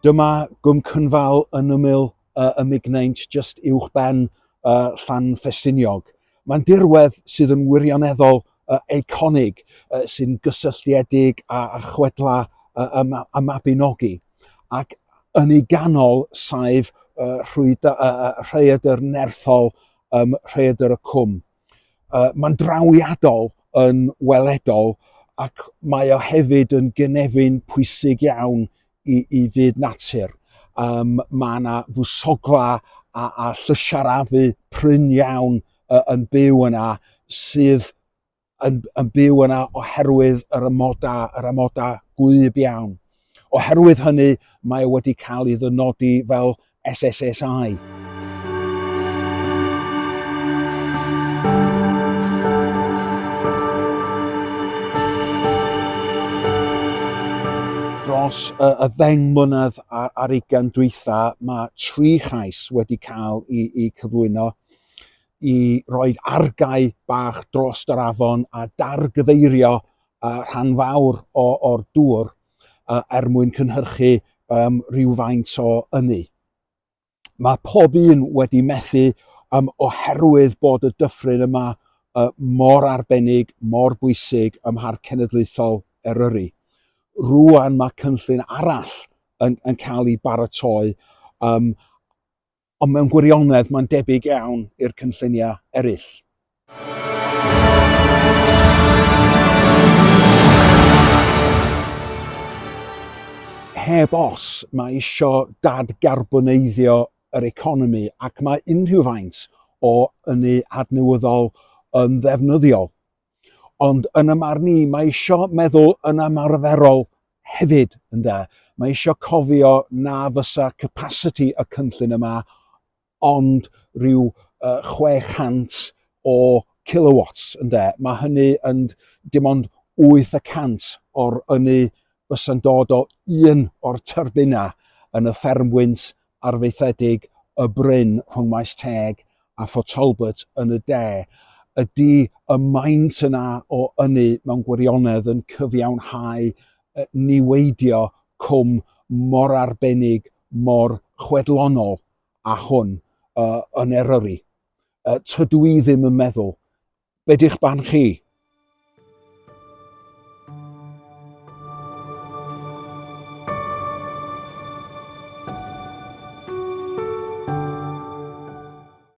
Dyma Cwm Cynfal yn ymyl y Mignaint jyst uwchben Llanffestiniog. Mae'n dirwedd sydd yn wirioneddol eiconig sy'n gysylltiedig â chwedlau y Mabinogi. Ac yn ei ganol saif rhaeadr nerthol, rhaeadr y cwm. Mae'n drawiadol yn weledol ac mae o hefyd yn gynefin pwysig iawn i fyd natur. Mae yna fwsogla a llysiarafu prin iawn yn byw yna sydd yn byw yna oherwydd yr amoda gwyb iawn. Oherwydd hynny mae wedi cael ei ddynodi fel SSSI. Dros y 10 mlynedd ar 20 dwytha, mae 3 chais wedi cael eu cyflwyno i roi argae bach dros yr afon a dargyfeirio rhan fawr o'r dŵr mwyn cynhyrchu rhywfaint o ynni. Mae pob un wedi methu oherwydd bod y dyffryn yma mor arbennig, mor bwysig ym Mharc Cenedlaethol Eryri. Rwan mae cynllun arall yn cael ei baratoi, ond mewn gwirionedd mae'n debyg iawn i'r cynlluniau eraill. Heb os mae eisiau dadgarboneiddio yr economi ac mae unrhyw faint o ynni adnewyddol yn ddefnyddiol. Ond yn y marn i, mae eisiau meddwl yn ymarferol hefyd, ynde. Mae eisiau cofio na fysa capacity y cynllun yma ond rhyw 600 o kilowatts, ynde. Mae hynny yn dim ond 8% o'r ynni fysa'n dod o un o'r tyrbina yn y ffermwynt arfaethedig y Bryn rhwng Maes Teg a Fort Talbot yn y de. Ydy y maint yna o ynni mewn gwirionedd yn cyfiawnhau niweidio cwm mor arbennig, mor chwedlonol a hwn yn Eryri. Tydw i ddim yn meddwl. Be 'di'ch barn chi?